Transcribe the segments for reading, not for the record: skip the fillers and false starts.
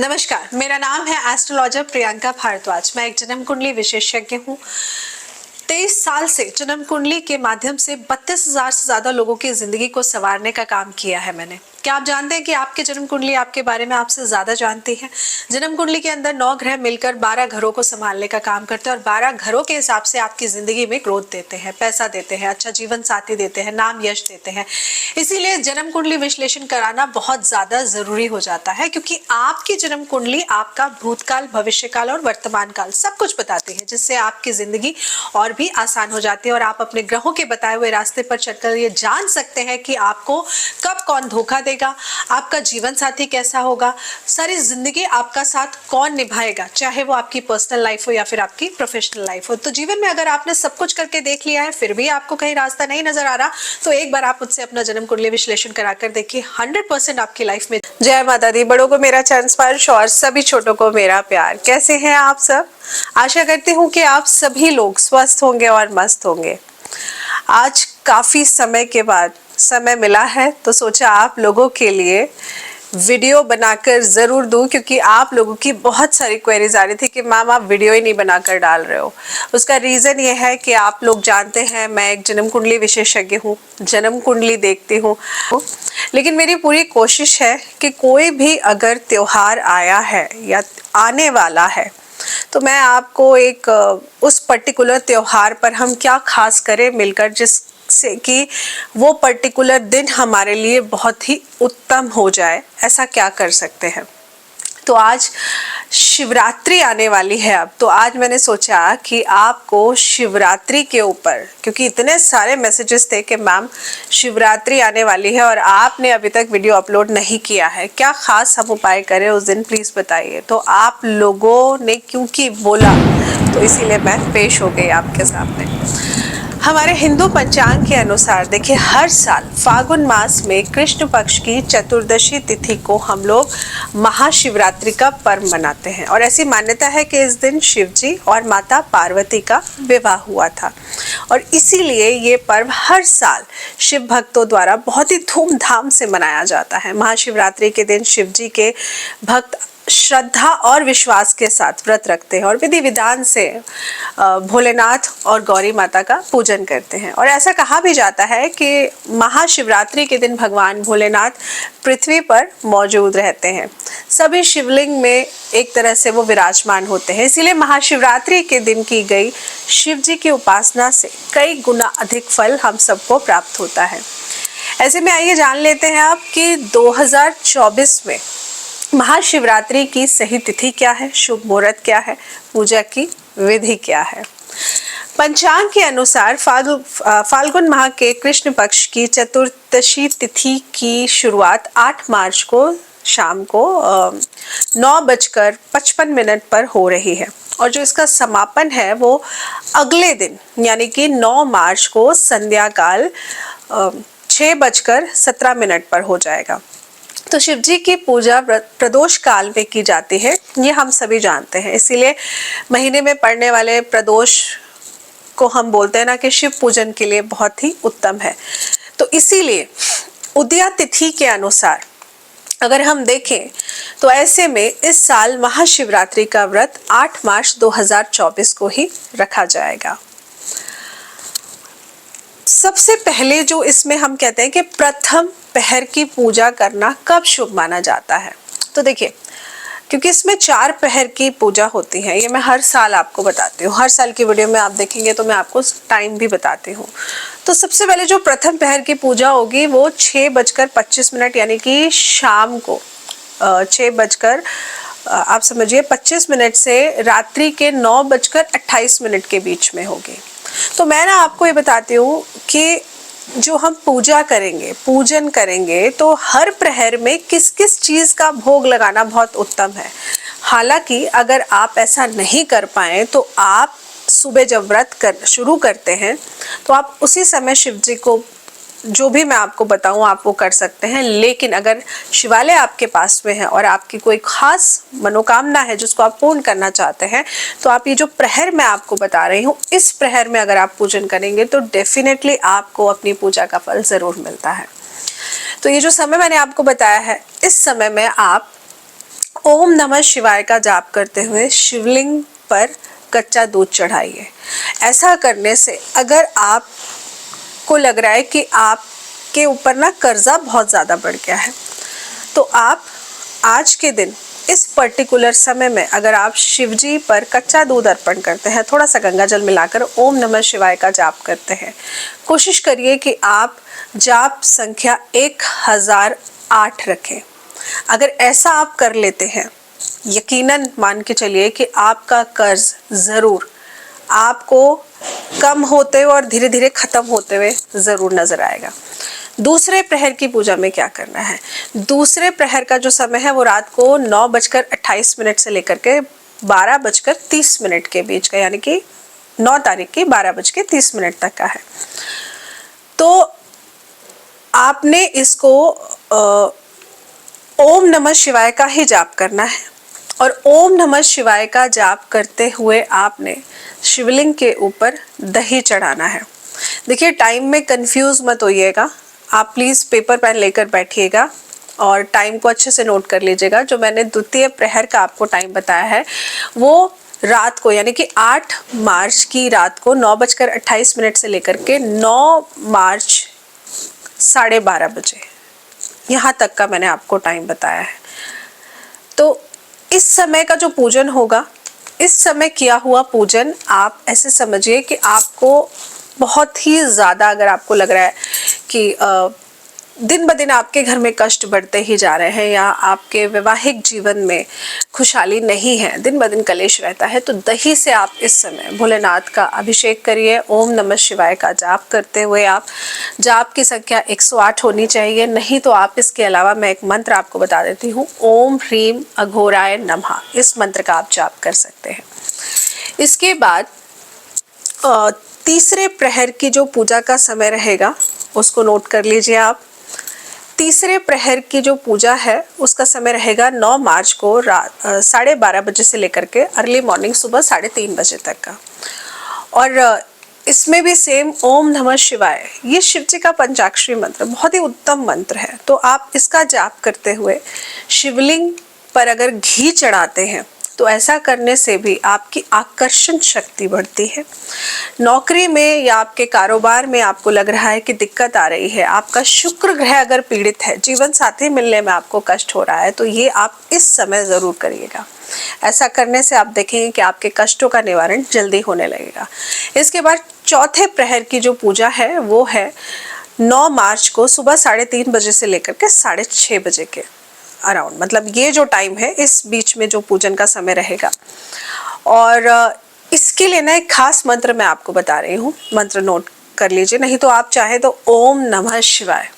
नमस्कार, मेरा नाम है एस्ट्रोलॉजर प्रियंका भारद्वाज। मैं एक जन्म कुंडली विशेषज्ञ हूँ। 23 साल से जन्म कुंडली के माध्यम से 32,000 से ज्यादा लोगों की जिंदगी को संवारने का काम किया है मैंने। क्या आप जानते हैं कि आपकी जन्म कुंडली आपके बारे में आपसे ज्यादा जानती है। जन्म कुंडली के अंदर 9 ग्रह मिलकर 12 घरों को संभालने का काम करते हैं और 12 घरों के हिसाब से आपकी जिंदगी में ग्रोथ देते हैं, पैसा देते हैं, अच्छा जीवन साथी देते हैं, नाम यश देते हैं। इसीलिए जन्म कुंडली विश्लेषण कराना बहुत ज्यादा जरूरी हो जाता है, क्योंकि आपकी जन्म कुंडली आपका भूतकाल, भविष्यकाल और वर्तमान काल सब कुछ बताती है, जिससे आपकी जिंदगी और भी आसान हो जाती है और आप अपने ग्रहों के बताए हुए रास्ते पर चलकर ये जान सकते हैं कि आपको कब कौन धोखा देगा, आपका जीवन साथी कैसा होगा, सारी जिंदगी आपका साथ कौन निभाएगा, चाहे वो आपकी पर्सनल लाइफ हो या फिर आपकी प्रोफेशनल लाइफ हो। तो जीवन में अगर आपने सब कुछ करके देख लिया है फिर भी आपको कहीं रास्ता नहीं नजर आ रहा, तो एक बार आप मुझसे अपना जन्म कुंडली विश्लेषण कराकर देखिए, 100% आपकी लाइफ में। जय माता दी। बड़ों को मेरा चरण स्पर्श और सभी छोटों को मेरा प्यार। कैसे हैं आप सब? आशा करती हूँ कि आप सभी लोग स्वस्थ होंगे और मस्त होंगे। आज काफी समय के बाद समय मिला है तो सोचा आप लोगों के लिए वीडियो बनाकर जरूर दूं, क्योंकि आप लोगों की बहुत सारी क्वेरीज आ रही थी कि मैम आप वीडियो ही नहीं बनाकर डाल रहे हो। उसका रीज़न ये है कि आप लोग जानते हैं मैं एक जन्म कुंडली विशेषज्ञ हूँ, जन्म कुंडली देखती हूँ, लेकिन मेरी पूरी कोशिश है कि कोई भी अगर त्योहार आया है या आने वाला है तो मैं आपको एक उस पर्टिकुलर त्योहार पर हम क्या खास करें मिलकर, जिससे कि वो पर्टिकुलर दिन हमारे लिए बहुत ही उत्तम हो जाए, ऐसा क्या कर सकते हैं। तो आज शिवरात्रि आने वाली है अब, तो आज मैंने सोचा कि आपको शिवरात्रि के ऊपर, क्योंकि इतने सारे मैसेजेस थे कि मैम शिवरात्रि आने वाली है और आपने अभी तक वीडियो अपलोड नहीं किया है, क्या खास हम उपाय करें उस दिन, प्लीज़ बताइए। तो आप लोगों ने क्योंकि बोला तो इसीलिए मैं पेश हो गई आपके सामने। हमारे हिंदू पंचांग के अनुसार देखिए, हर साल फागुन मास में कृष्ण पक्ष की चतुर्दशी तिथि को हम लोग महाशिवरात्रि का पर्व मनाते हैं और ऐसी मान्यता है कि इस दिन शिव जी और माता पार्वती का विवाह हुआ था और इसीलिए ये पर्व हर साल शिव भक्तों द्वारा बहुत ही धूमधाम से मनाया जाता है। महाशिवरात्रि के दिन शिव जी के भक्त श्रद्धा और विश्वास के साथ व्रत रखते हैं और विधि विधान से भोलेनाथ और गौरी माता का पूजन करते हैं। और ऐसा कहा भी जाता है कि महाशिवरात्रि के दिन भगवान भोलेनाथ पृथ्वी पर मौजूद रहते हैं, सभी शिवलिंग में एक तरह से वो विराजमान होते हैं। इसीलिए महाशिवरात्रि के दिन की गई शिव जी की उपासना से कई गुना अधिक फल हम सबको प्राप्त होता है। ऐसे में आइए जान लेते हैं आप कि 2024 में महाशिवरात्रि की सही तिथि क्या है, शुभ मुहूर्त क्या है, पूजा की विधि क्या है। पंचांग के अनुसार फाल्गुन माह के कृष्ण पक्ष की चतुर्दशी तिथि की शुरुआत 8 मार्च को शाम को 9:55 पर हो रही है और जो इसका समापन है वो अगले दिन यानी कि 9 मार्च को संध्या काल 6:17 पर हो जाएगा। तो शिव जी की पूजा प्रदोष काल में की जाती है, ये हम सभी जानते हैं। इसीलिए महीने में पड़ने वाले प्रदोष को हम बोलते हैं ना कि शिव पूजन के लिए बहुत ही उत्तम है। तो इसीलिए उदया तिथि के अनुसार अगर हम देखें तो ऐसे में इस साल महाशिवरात्रि का व्रत 8 मार्च 2024 को ही रखा जाएगा। सबसे पहले जो इसमें हम कहते हैं कि प्रथम पहर की पूजा करना कब शुभ माना जाता है, तो देखिए क्योंकि इसमें 4 पहर की पूजा होती है, ये मैं हर साल आपको बताती हूँ, हर साल की वीडियो में आप देखेंगे तो मैं आपको टाइम भी बताती हूँ। तो सबसे पहले जो प्रथम पहर की पूजा होगी वो 6:25 यानी कि शाम को 6 आप समझिए 25 से रात्रि के 9:28 के बीच में होगी। तो मैं ना आपको ये बताती हूँ कि जो हम पूजा करेंगे, पूजन करेंगे, तो हर प्रहर में किस किस चीज़ का भोग लगाना बहुत उत्तम है। हालांकि अगर आप ऐसा नहीं कर पाए तो आप सुबह जब व्रत शुरू करते हैं तो आप उसी समय शिव जी को जो भी मैं आपको बताऊं आप वो कर सकते हैं। लेकिन अगर शिवालय आपके पास में है और आपकी कोई खास मनोकामना है जिसको आप पूर्ण करना चाहते हैं, तो आप ये जो प्रहर मैं आपको बता रही हूँ, इस प्रहर में अगर आप पूजन करेंगे तो डेफिनेटली आपको अपनी पूजा का फल जरूर मिलता है। तो ये जो समय मैंने आपको बताया है, इस समय में आप ओम नमः शिवाय का जाप करते हुए शिवलिंग पर कच्चा दूध चढ़ाइए। ऐसा करने से अगर आपको लग रहा है कि आपके ऊपर ना कर्जा बहुत ज़्यादा बढ़ गया है, तो आप आज के दिन इस पर्टिकुलर समय में अगर आप शिव जी पर कच्चा दूध अर्पण करते हैं, थोड़ा सा गंगा जल मिलाकर ओम नमः शिवाय का जाप करते हैं, कोशिश करिए कि आप जाप संख्या 1008 रखें। अगर ऐसा आप कर लेते हैं, यकीनन मान के चलिए कि आपका कर्ज ज़रूर आपको कम होते हुए और धीरे धीरे ख़त्म होते हुए ज़रूर नज़र आएगा। दूसरे प्रहर की पूजा में क्या करना है? दूसरे प्रहर का जो समय है वो रात को 9:28 से लेकर के 12:30 के बीच का, यानी कि 9 तारीख की 12:30 तक का है। तो आपने इसको ओम नमः शिवाय का ही जाप करना है और ओम नमः शिवाय का जाप करते हुए आपने शिवलिंग के ऊपर दही चढ़ाना है। देखिए, टाइम में कंफ्यूज मत होइएगा, आप प्लीज़ पेपर पेन लेकर बैठिएगा और टाइम को अच्छे से नोट कर लीजिएगा। जो मैंने द्वितीय प्रहर का आपको टाइम बताया है वो रात को, यानी कि 8 मार्च की रात को 9:28 से लेकर के 9 मार्च 12:30 बजे, यहाँ तक का मैंने आपको टाइम बताया है। तो इस समय का जो पूजन होगा, इस समय किया हुआ पूजन आप ऐसे समझिए कि आपको बहुत ही ज़्यादा, अगर आपको लग रहा है कि दिन ब दिन आपके घर में कष्ट बढ़ते ही जा रहे हैं या आपके वैवाहिक जीवन में खुशहाली नहीं है, दिन ब दिन कलेश रहता है, तो दही से आप इस समय भोलेनाथ का अभिषेक करिए। ओम नमः शिवाय का जाप करते हुए आप, जाप की संख्या 108 होनी चाहिए। नहीं तो आप इसके अलावा मैं एक मंत्र आपको बता देती हूँ, ओम ह्रीम अघोराय नमः, इस मंत्र का आप जाप कर सकते हैं। इसके बाद तीसरे प्रहर की जो पूजा का समय रहेगा उसको नोट कर लीजिए आप। तीसरे प्रहर की जो पूजा है उसका समय रहेगा 9 मार्च को रात 12:30 बजे से लेकर के अर्ली मॉर्निंग सुबह 3:30 बजे तक का। और इसमें भी सेम ओम नमः शिवाय, ये शिव जी का पंचाक्षरी मंत्र बहुत ही उत्तम मंत्र है। तो आप इसका जाप करते हुए शिवलिंग पर अगर घी चढ़ाते हैं तो ऐसा करने से भी आपकी आकर्षण शक्ति बढ़ती है। नौकरी में या आपके कारोबार में आपको लग रहा है कि दिक्कत आ रही है, आपका शुक्र ग्रह अगर पीड़ित है, जीवन साथी मिलने में आपको कष्ट हो रहा है, तो ये आप इस समय ज़रूर करिएगा। ऐसा करने से आप देखेंगे कि आपके कष्टों का निवारण जल्दी होने लगेगा। इसके बाद चौथे प्रहर की जो पूजा है वो है 9 मार्च को सुबह 3:30 बजे से लेकर के 6:30 बजे के अराउंड, मतलब ये जो टाइम है इस बीच में जो पूजन का समय रहेगा। और इसके लिए ना एक खास मंत्र मैं आपको बता रही हूँ, मंत्र नोट कर लीजिए। नहीं तो आप चाहे तो ओम नमः शिवाय,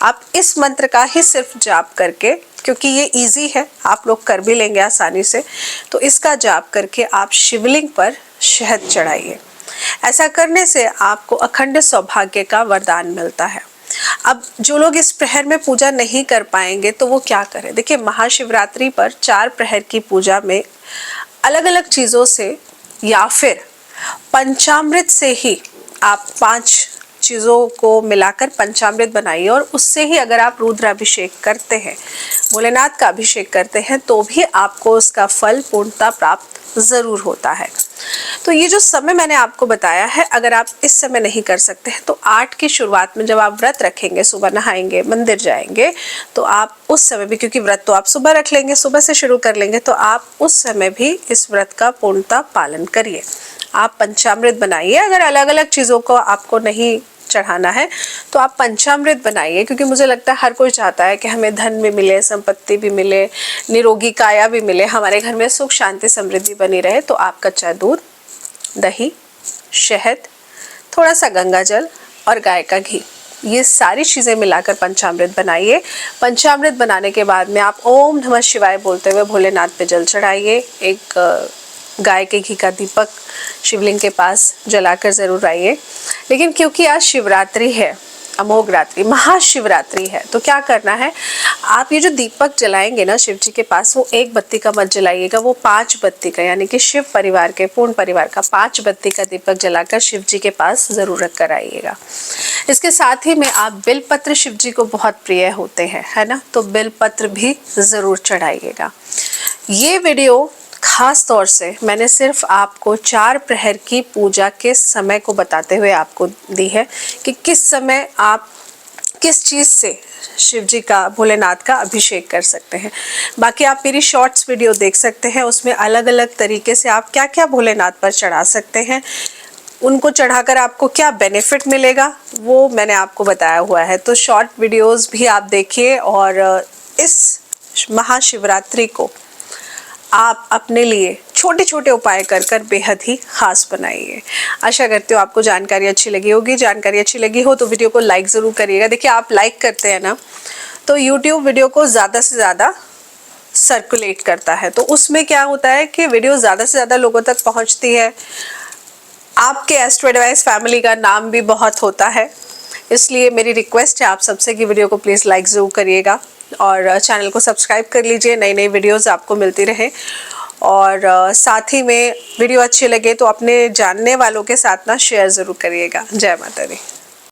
आप इस मंत्र का ही सिर्फ जाप करके, क्योंकि ये इजी है, आप लोग कर भी लेंगे आसानी से, तो इसका जाप करके आप शिवलिंग पर शहद चढ़ाइए। ऐसा करने से आपको अखंड सौभाग्य का वरदान मिलता है। अब जो लोग इस प्रहर में पूजा नहीं कर पाएंगे तो वो क्या करें? देखिए, महाशिवरात्रि पर 4 प्रहर की पूजा में अलग अलग चीज़ों से या फिर पंचामृत से ही आप 5 चीज़ों को मिलाकर पंचामृत बनाइए और उससे ही अगर आप रुद्राभिषेक करते हैं, भोलेनाथ का अभिषेक करते हैं, तो भी आपको उसका फल पूर्णता प्राप्त ज़रूर होता है। तो ये जो समय मैंने आपको बताया है, अगर आप इस समय नहीं कर सकते हैं तो 8 की शुरुआत में जब आप व्रत रखेंगे, सुबह नहाएंगे, मंदिर जाएंगे, तो आप उस समय भी, क्योंकि व्रत तो आप सुबह रख लेंगे, सुबह से शुरू कर लेंगे, तो आप उस समय भी इस व्रत का पूर्णता पालन करिए। आप पंचामृत बनाइए। अगर अलग अलग चीज़ों को आपको नहीं चढ़ाना है तो आप पंचामृत बनाइए, क्योंकि मुझे लगता है हर कोई चाहता है कि हमें धन भी मिले, संपत्ति भी मिले, निरोगी काया भी मिले, हमारे घर में सुख शांति समृद्धि बनी रहे। तो आप कच्चा दूध, दही, शहद, थोड़ा सा गंगा जल और गाय का घी, ये सारी चीज़ें मिलाकर पंचामृत बनाइए। पंचामृत बनाने के बाद में आप ओम नमः शिवाय बोलते हुए भोलेनाथ पे जल चढ़ाइए। एक गाय के घी का दीपक शिवलिंग के पास जलाकर ज़रूर आइए। लेकिन क्योंकि आज शिवरात्रि है, अमोघ रात्रि, महाशिवरात्रि है, तो क्या करना है, आप ये जो दीपक जलाएंगे ना शिव जी के पास, वो 1 बत्ती का मत जलाइएगा, वो 5 बत्ती का, यानी कि शिव परिवार के पूर्ण परिवार का 5 बत्ती का दीपक जलाकर शिव जी के पास ज़रूर रख कर आइएगा। इसके साथ ही में आप बेलपत्र, शिव जी को बहुत प्रिय होते हैं, है ना, तो बेलपत्र भी ज़रूर चढ़ाइएगा। ये वीडियो खास तौर से मैंने सिर्फ आपको 4 प्रहर की पूजा के समय को बताते हुए आपको दी है कि किस समय आप किस चीज़ से शिव जी का, भोलेनाथ का अभिषेक कर सकते हैं। बाकी आप मेरी शॉर्ट्स वीडियो देख सकते हैं, उसमें अलग अलग तरीके से आप क्या क्या भोलेनाथ पर चढ़ा सकते हैं, उनको चढ़ाकर आपको क्या बेनिफिट मिलेगा वो मैंने आपको बताया हुआ है। तो शॉर्ट वीडियोस भी आप देखिए और इस महाशिवरात्रि को आप अपने लिए छोटे छोटे उपाय कर कर बेहद ही खास बनाइए। आशा करती हूँ आपको जानकारी अच्छी लगी होगी। जानकारी अच्छी लगी हो तो वीडियो को लाइक ज़रूर करिएगा। देखिए, आप लाइक करते हैं ना तो यूट्यूब वीडियो को ज़्यादा से ज़्यादा सर्कुलेट करता है, तो उसमें क्या होता है कि वीडियो ज़्यादा से ज़्यादा लोगों तक पहुँचती है। आपके एस्ट्रो एडवाइस फैमिली का नाम भी बहुत होता है, इसलिए मेरी रिक्वेस्ट है आप सबसे कि वीडियो को प्लीज़ लाइक ज़रूर करिएगा और चैनल को सब्सक्राइब कर लीजिए, नई नई वीडियोस आपको मिलती रहे। और साथ ही में वीडियो अच्छी लगे तो अपने जानने वालों के साथ ना शेयर ज़रूर करिएगा। जय माता दी।